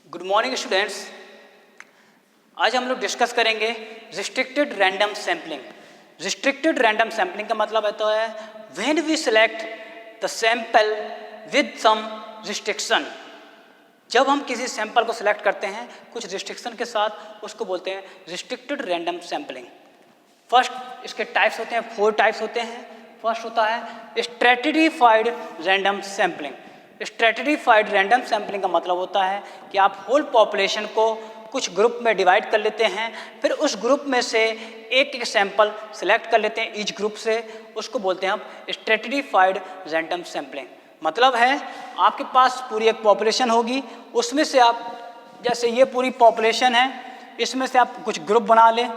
Good morning students. आज हम लोग डिस्कस करेंगे restricted random sampling. Restricted random sampling का मतलब होता है when we select the sample with some restriction. जब हम किसी सैंपल को सिलेक्ट करते हैं कुछ रिस्ट्रिक्शन के साथ, उसको बोलते हैं रिस्ट्रिक्टेड रैंडम सैम्पलिंग। फर्स्ट इसके टाइप्स होते हैं, 4 टाइप्स होते हैं। फर्स्ट होता है stratified random sampling. Stratified random sampling का मतलब होता है कि आप होल पॉपुलेशन को कुछ ग्रुप में डिवाइड कर लेते हैं, फिर उस ग्रुप में से एक एक सैंपल सेलेक्ट कर लेते हैं ईच ग्रुप से, उसको बोलते हैं आप स्ट्रैटिफाइड रैंडम सैम्पलिंग। मतलब है आपके पास पूरी एक पॉपुलेशन होगी, उसमें से आप जैसे ये पूरी पॉपुलेशन है, इसमें से आप कुछ ग्रुप बना लें,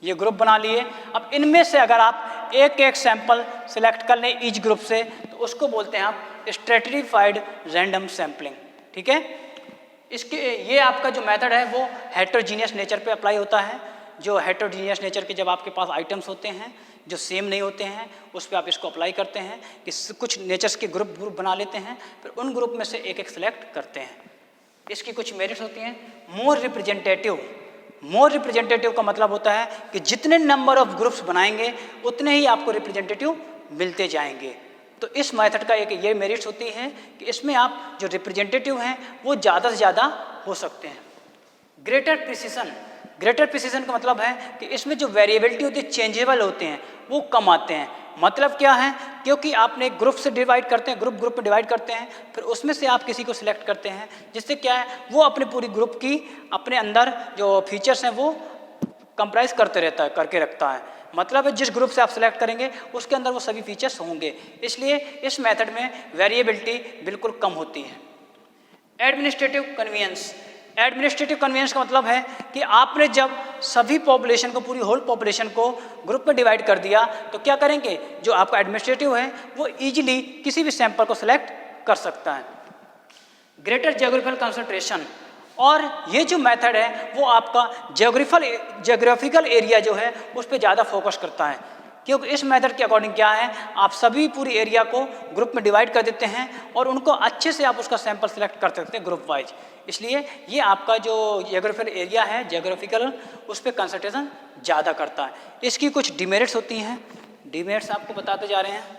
ये ग्रुप बना लिए। अब इनमें से अगर आप एक एक सैंपल सेलेक्ट कर लें ईच ग्रुप से, तो उसको बोलते हैं आप स्ट्रैटिफाइड रैंडम सैम्पलिंग। ठीक है, इसके ये आपका जो मेथड है वो हेटेरोजीनियस नेचर पे अप्लाई होता है। जो हेटेरोजीनियस नेचर के जब आपके पास आइटम्स होते हैं जो सेम नहीं होते हैं, उस पर आप इसको अप्लाई करते हैं कि कुछ नेचर्स के ग्रुप बना लेते हैं, फिर उन ग्रुप में से एक एक सेलेक्ट करते हैं। इसकी कुछ मेरिट्स होती हैं। मोर रिप्रेजेंटेटिव। मोर रिप्रेजेंटेटिव का मतलब होता है कि जितने नंबर ऑफ ग्रुप्स बनाएंगे उतने ही आपको रिप्रेजेंटेटिव मिलते जाएंगे। तो इस मेथड का एक ये मेरिट्स होती है कि इसमें आप जो रिप्रेजेंटेटिव हैं वो ज़्यादा से ज़्यादा हो सकते हैं। Greater precision. ग्रेटर प्रिसीजन का मतलब है कि इसमें जो वेरिएबिलिटी होती है, चेंजेबल होते हैं, वो कम आते हैं। मतलब क्या है, क्योंकि आपने एक ग्रुप से डिवाइड करते हैं, ग्रुप में डिवाइड करते हैं, फिर उसमें से आप किसी को सिलेक्ट करते हैं, जिससे क्या है वो अपने पूरी ग्रुप की अपने अंदर जो फीचर्स हैं वो कंप्राइज करके रखता है। मतलब है जिस ग्रुप से आप सिलेक्ट करेंगे उसके अंदर वो सभी फीचर्स होंगे, इसलिए इस मेथड में वेरिएबिलिटी बिल्कुल कम होती है। Administrative convenience. एडमिनिस्ट्रेटिव कन्वीनियंस का मतलब है कि आपने जब सभी पॉपुलेशन को, पूरी होल पॉपुलेशन को ग्रुप में डिवाइड कर दिया, तो क्या करेंगे, जो आपका एडमिनिस्ट्रेटिव है वो इजीली किसी भी सैंपल को सिलेक्ट कर सकता है। Greater geographical concentration. और ये जो मेथड है वो आपका जियोग्राफिकल एरिया जो है उस पर ज़्यादा फोकस करता है, क्योंकि इस मेथड के अकॉर्डिंग क्या है, आप सभी पूरी एरिया को ग्रुप में डिवाइड कर देते हैं और उनको अच्छे से आप उसका सैंपल सेलेक्ट कर सकते हैं ग्रुप वाइज। इसलिए ये आपका जो जियोग्राफिकल एरिया है जियोग्राफिकल, उस पर कंसंट्रेशन ज़्यादा करता है। इसकी कुछ डिमेरिट्स होती हैं, डिमेरिट्स आपको बताते जा रहे हैं।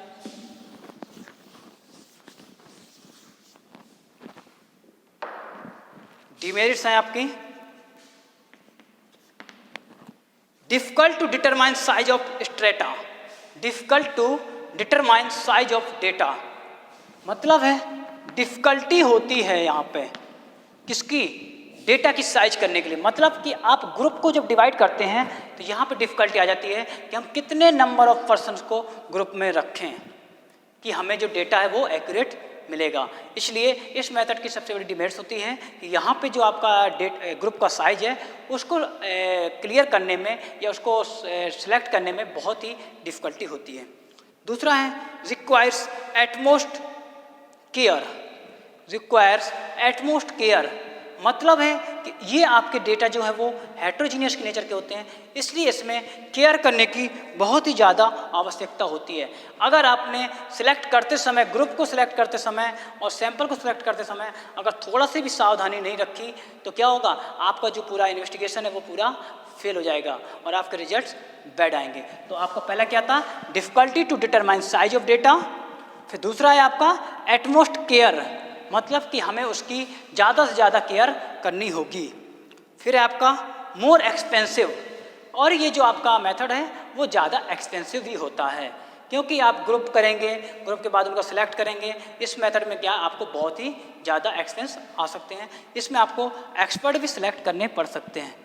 डिमेरिट्स हैं आपकी, difficult to determine size of strata. Difficult to determine size of data, मतलब है डिफिकल्टी होती है यहाँ पे किसकी, डेटा की साइज करने के लिए। मतलब कि आप ग्रुप को जब डिवाइड करते हैं तो यहाँ पे डिफिकल्टी आ जाती है कि हम कितने नंबर ऑफ पर्सन्स को ग्रुप में रखें कि हमें जो डेटा है वो एक्यूरेट मिलेगा। इसलिए इस मेथड की सबसे बड़ी डिमेरिट्स होती है कि यहाँ पे जो आपका ग्रुप का साइज है उसको क्लियर करने में या उसको सिलेक्ट करने में बहुत ही डिफ़िकल्टी होती है। दूसरा है requires utmost care. Requires utmost care, मतलब है कि ये आपके डेटा जो है वो हेटेरोजीनियस के नेचर के होते हैं, इसलिए इसमें केयर करने की बहुत ही ज़्यादा आवश्यकता होती है। अगर आपने सिलेक्ट करते समय, ग्रुप को सिलेक्ट करते समय और सैंपल को सिलेक्ट करते समय अगर थोड़ा सी भी सावधानी नहीं रखी तो क्या होगा, आपका जो पूरा इन्वेस्टिगेशन है वो पूरा फेल हो जाएगा और आपके रिजल्ट्स बैड आएंगे। तो आपका पहला क्या था, difficulty to determine size of data. फिर दूसरा है आपका एटमोस्ट केयर, मतलब कि हमें उसकी ज़्यादा से ज़्यादा केयर करनी होगी। फिर है आपका मोर एक्सपेंसिव, और ये जो आपका मेथड है वो ज़्यादा एक्सपेंसिव भी होता है, क्योंकि आप ग्रुप करेंगे, ग्रुप के बाद उनको सिलेक्ट करेंगे। इस मेथड में क्या आपको बहुत ही ज़्यादा एक्सपेंस आ सकते हैं, इसमें आपको एक्सपर्ट भी सिलेक्ट करने पड़ सकते हैं।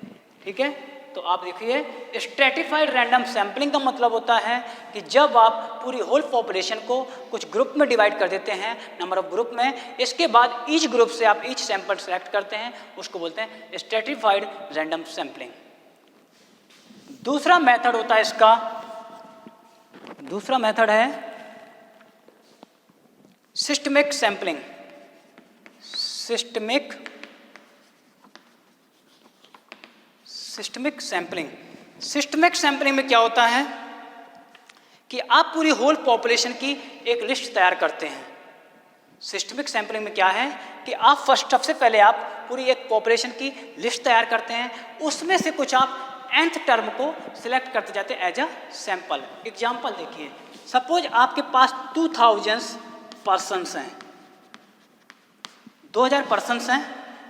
ठीक है, तो आप देखिए स्ट्रैटिफाइड रैंडम सैम्पलिंग का मतलब होता है कि जब आप पूरी होल पॉपुलेशन को कुछ ग्रुप में डिवाइड कर देते हैं, नंबर ऑफ ग्रुप में, इसके बाद ईच ग्रुप से आप ईच सैंपल सेलेक्ट करते हैं, उसको बोलते हैं स्ट्रैटिफाइड रैंडम सैम्पलिंग। दूसरा मेथड होता है इसका, दूसरा मेथड है systemic sampling. Systemic sampling. Systemic sampling में क्या होता है कि आप पूरी होल पॉपुलेशन की एक लिस्ट तैयार करते हैं, सिस्टमिक सैम्पलिंग में क्या है कि आप सबसे पहले आप पूरी एक पॉपुलेशन की लिस्ट तैयार करते हैं, उसमें से कुछ आप nth टर्म को सिलेक्ट करते जाते हैं एज अ सैंपल। एग्जाम्पल देखिए, सपोज आपके पास 2000 पर्सन्स हैं, 2000 पर्सन्स हैं,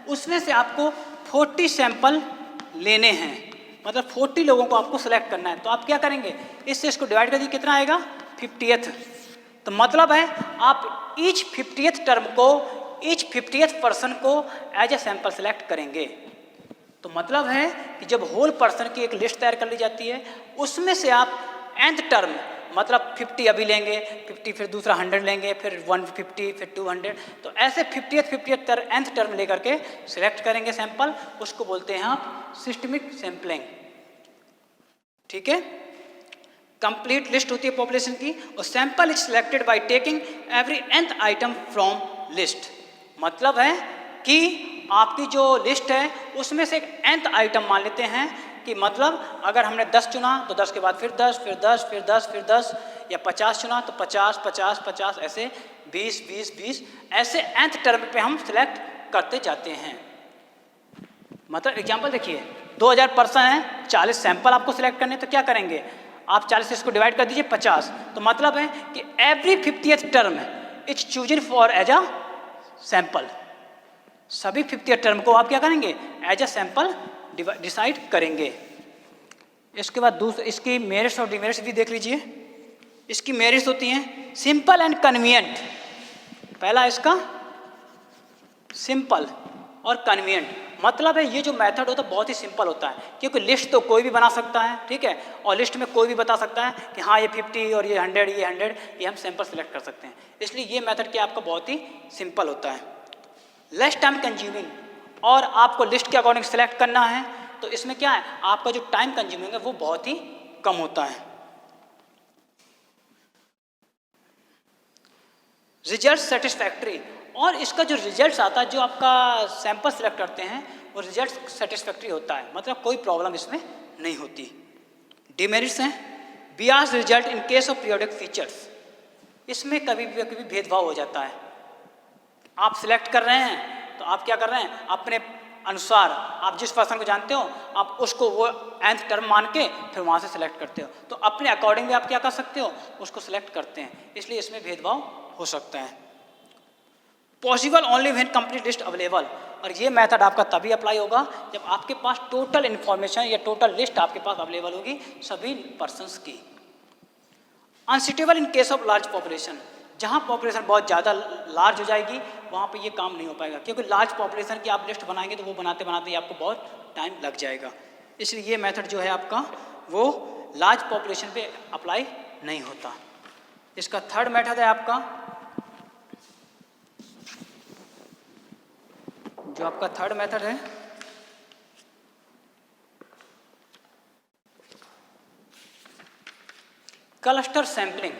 उसमें से आपको 40 सैंपल लेने हैं, मतलब 40 लोगों को आपको सिलेक्ट करना है। तो आप क्या करेंगे, इससे इसको डिवाइड कर दीजिए, कितना आएगा 50th। तो मतलब है आप ईच 50th टर्म को, ईच 50th पर्सन को एज ए सैंपल सेलेक्ट करेंगे। तो मतलब है कि जब होल पर्सन की एक लिस्ट तैयार कर ली जाती है, उसमें से आप nth टर्म मतलब 50 अभी लेंगे, 50 फिर दूसरा 100 लेंगे, फिर 150 फिर 200, तो ऐसे 50th nth टर्म लेकर के सिलेक्ट करेंगे सैंपल, उसको बोलते हैं आप सिस्टमिक सैंपलिंग। ठीक है, कंप्लीट लिस्ट होती है पॉपुलेशन की, और sample is selected by taking every nth item from list. मतलब है कि आपकी जो लिस्ट है उसमें से एक nth आइटम मान लेते हैं कि मतलब अगर हमने 10 चुना तो 10 के बाद फिर 10 फिर 10 फिर 10 फिर 10, या 50 चुना तो 50 50 50 ऐसे 20 20 20 ऐसे nth टर्म पे हम सिलेक्ट करते जाते हैं। मतलब एग्जांपल देखिए, 2000 पर्सन हैं, 40 सैंपल आपको सिलेक्ट करने, तो क्या करेंगे आप 40 से इसको डिवाइड कर दीजिए 50। तो मतलब है कि every 50th term is chosen for as a sample. सभी 50th टर्म को आप क्या करेंगे एज अ सैंपल डिसाइड करेंगे। इसके बाद इसकी मेरिट्स और डिमेरिट्स भी देख लीजिए। इसकी मेरिट्स होती हैं सिंपल एंड कन्वीनियंट। पहला इसका सिंपल और कन्वीनियंट, मतलब है ये जो मेथड होता है बहुत ही सिंपल होता है, क्योंकि लिस्ट तो कोई भी बना सकता है, ठीक है, और लिस्ट में कोई भी बता सकता है कि हाँ ये 50 और ये 100 ये 100, ये हम सैंपल सेलेक्ट कर सकते हैं। इसलिए ये मेथड क्या आपका बहुत ही सिंपल होता है। लेस टाइम कंज्यूमिंग, और आपको लिस्ट के अकॉर्डिंग सेलेक्ट करना है, तो इसमें क्या है आपका जो टाइम कंज्यूमिंग है वो बहुत ही कम होता है। रिजल्ट सेटिस्फैक्ट्री, और इसका जो रिजल्ट आता है, जो आपका सैंपल सेलेक्ट करते हैं वो रिजल्ट सेटिस्फैक्ट्री होता है, मतलब कोई प्रॉब्लम इसमें नहीं होती। डिमेरिट्स हैं Beas result in case of periodic features, इसमें कभी भी भेदभाव हो जाता है। आप सिलेक्ट कर रहे हैं तो आप क्या कर रहे हैं अपने अनुसार, आप जिस पर्सन को जानते हो आप उसको वो nth टर्म मान के फिर वहाँ से सिलेक्ट करते हो, तो अपने अकॉर्डिंग भी आप क्या कर सकते हो उसको सिलेक्ट करते हैं, इसलिए इसमें भेदभाव हो सकता है। Possible only when complete list available, और ये मेथड आपका तभी अप्लाई होगा जब आपके पास टोटल इन्फॉर्मेशन या टोटल लिस्ट आपके पास अवेलेबल होगी सभी पर्सन्स की। Unsuitable in case of large population, जहाँ पॉपुलेशन बहुत ज़्यादा लार्ज हो जाएगी वहाँ पे ये काम नहीं हो पाएगा, क्योंकि लार्ज पॉपुलेशन की आप लिस्ट बनाएंगे तो वो बनाते बनाते आपको बहुत टाइम लग जाएगा, इसलिए ये मेथड जो है आपका वो लार्ज पॉपुलेशन पे अप्लाई नहीं होता। इसका थर्ड मेथड है आपका, जो आपका थर्ड मेथड है क्लस्टर सैंपलिंग।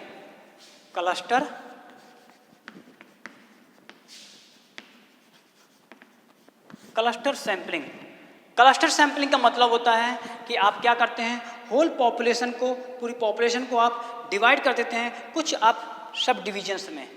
क्लस्टर सैंपलिंग का मतलब होता है कि आप क्या करते हैं होल पॉपुलेशन को, पूरी पॉपुलेशन को आप डिवाइड कर देते हैं कुछ आप सब डिविजन्स में,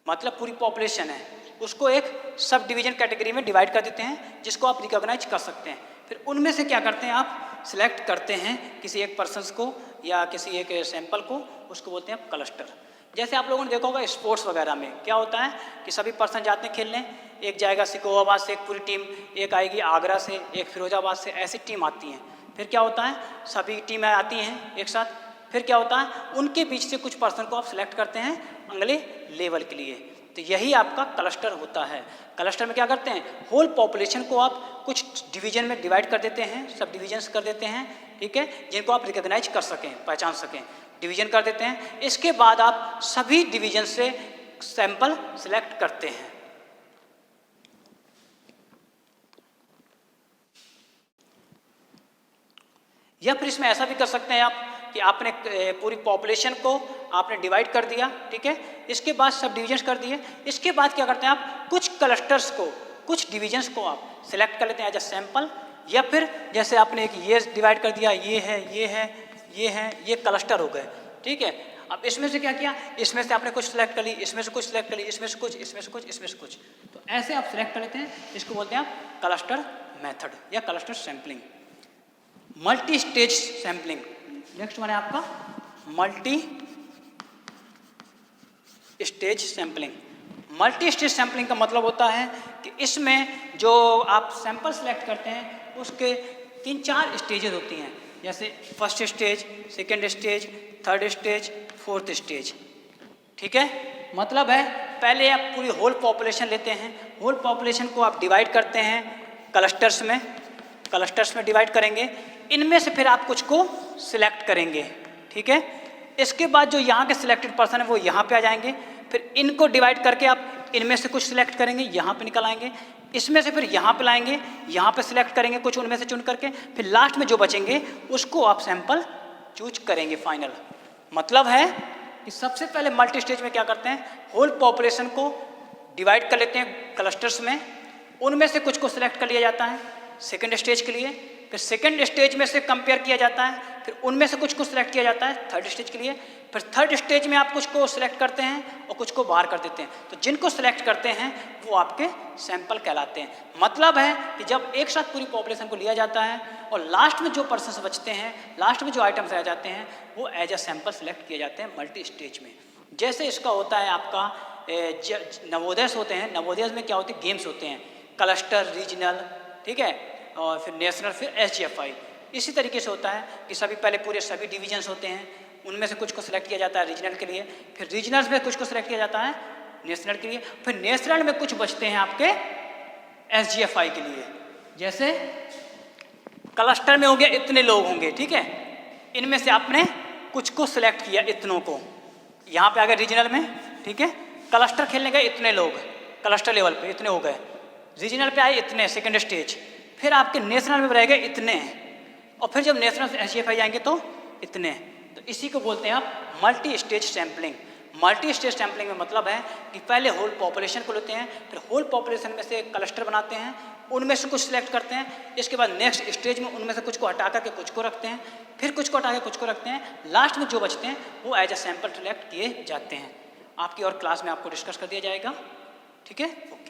मतलब पूरी पॉपुलेशन है उसको एक सब डिवीजन कैटेगरी में डिवाइड कर देते हैं जिसको आप रिकॉग्नाइज कर सकते हैं। फिर उनमें से क्या करते हैं आप सिलेक्ट करते हैं किसी एक पर्सन्स को या किसी एक सैंपल को, उसको बोलते हैं क्लस्टर। जैसे आप लोगों ने देखा होगा स्पोर्ट्स वगैरह में क्या होता है कि सभी पर्सन जाते हैं खेलने, एक जाएगा सिकोहाबाद से एक पूरी टीम, एक आएगी आगरा से, एक फिरोजाबाद से, ऐसी टीम आती हैं। फिर क्या होता है सभी टीमें आती हैं एक साथ, फिर क्या होता है उनके बीच से कुछ पर्सन को आप सिलेक्ट करते हैं अगले लेवल के लिए, तो यही आपका क्लस्टर होता है। क्लस्टर में क्या करते हैं होल पॉपुलेशन को आप कुछ डिवीजन में डिवाइड कर देते हैं, सब डिविजन्स कर देते हैं, ठीक है, जिनको आप रिकॉग्नाइज कर सकें, पहचान सकें, डिवीजन कर देते हैं। इसके बाद आप सभी डिवीजन से सैंपल सिलेक्ट करते हैं। या फिर इसमें ऐसा भी कर सकते हैं आप कि आपने पूरी पॉपुलेशन को आपने डिवाइड कर दिया, ठीक है, इसके बाद सब डिविजन्स कर दिए, इसके बाद क्या करते हैं आप कुछ क्लस्टर्स को, कुछ डिविजन्स को आप सिलेक्ट कर लेते हैं एज अ सैंपल, या फिर जैसे आपने एक ये डिवाइड कर दिया, ये है, ये है, ये है, ये क्लस्टर हो गए, ठीक है। अब इसमें से क्या किया, इसमें से आपने कुछ सिलेक्ट कर ली, इसमें से कुछ सिलेक्ट कर ली, इसमें से कुछ, इसमें से कुछ, इसमें से कुछ, तो ऐसे आप सिलेक्ट कर लेते हैं। इसको बोलते हैं आप क्लस्टर मेथड या cluster sampling. Multi stage sampling next one है आपका multi stage sampling. Multi stage sampling का मतलब होता है कि इसमें जो आप सैंपल सेलेक्ट करते हैं उसके 3-4 स्टेजेस होती हैं, जैसे first stage, second stage, third stage, fourth stage. ठीक है, मतलब है पहले आप पूरी होल पॉपुलेशन लेते हैं, होल पॉपुलेशन को आप डिवाइड करते हैं क्लस्टर्स में डिवाइड करेंगे, इनमें से फिर आप कुछ को सिलेक्ट करेंगे। ठीक है, इसके बाद जो यहाँ के सिलेक्टेड पर्सन है वो यहाँ पे आ जाएंगे, फिर इनको डिवाइड करके आप इनमें से कुछ सिलेक्ट करेंगे, यहाँ पे निकल आएंगे, इसमें से फिर यहाँ पे लाएंगे, यहाँ पे सिलेक्ट करेंगे कुछ उनमें से चुन करके, फिर लास्ट में जो बचेंगे उसको आप सैंपल चूज करेंगे फाइनल। मतलब है कि सबसे पहले मल्टी स्टेज में क्या करते हैं, होल पॉपुलेशन को डिवाइड कर लेते हैं क्लस्टर्स में, उनमें से कुछ को सिलेक्ट कर लिया जाता है सेकेंड स्टेज के लिए, फिर सेकेंड स्टेज में से कंपेयर किया जाता है, फिर उनमें से कुछ को सिलेक्ट किया जाता है थर्ड स्टेज के लिए, फिर थर्ड स्टेज में आप कुछ को सिलेक्ट करते हैं और कुछ को बाहर कर देते हैं, तो जिनको सिलेक्ट करते हैं वो आपके सैंपल कहलाते हैं। मतलब है कि जब एक साथ पूरी पॉपुलेशन को लिया जाता है और लास्ट में जो पर्सन बचते हैं, लास्ट में जो आइटम्स रह जाते हैं वो एज अ सैंपल सेलेक्ट किए जाते हैं मल्टी स्टेज में। जैसे इसका होता है आपका नवोदय होते हैं, नवोदय में क्या होते हैं, गेम्स होते हैं, क्लस्टर, रीजनल, ठीक है, और फिर नेशनल, फिर SGFI। इसी तरीके से होता है कि पहले पूरे सभी डिवीजन्स होते हैं, उनमें से कुछ को सिलेक्ट किया जाता है रीजनल के लिए, फिर रीजनल्स में कुछ को सिलेक्ट किया जाता है नेशनल के लिए, फिर नेशनल में कुछ बचते हैं आपके SGFI के लिए। जैसे क्लस्टर में हो गया इतने लोग होंगे, ठीक है, इनमें से आपने कुछ को सिलेक्ट किया, इतनों को, यहाँ पे आ गए रीजनल में, ठीक है, क्लस्टर खेलने गए इतने लोग, क्लस्टर लेवल पे इतने हो गए, रीजनल पे आए इतने सेकेंड स्टेज, फिर आपके नेशनल में रह गए इतने, और फिर जब नेशनल से SGFI जाएंगे तो इतने। तो इसी को बोलते हैं आप multi stage sampling. Multi stage sampling में मतलब है कि पहले होल पॉपुलेशन को लेते हैं, फिर होल पॉपुलेशन में से क्लस्टर बनाते हैं, उनमें से कुछ सिलेक्ट करते हैं, इसके बाद नेक्स्ट स्टेज में उनमें से कुछ को हटा करके कुछ को रखते हैं, फिर कुछ को हटा के कुछ को रखते हैं, लास्ट में जो बचते हैं वो एज अ सैंपल सेलेक्ट किए जाते हैं। आपकी और क्लास में आपको डिस्कस कर दिया जाएगा। ठीक है, ओके।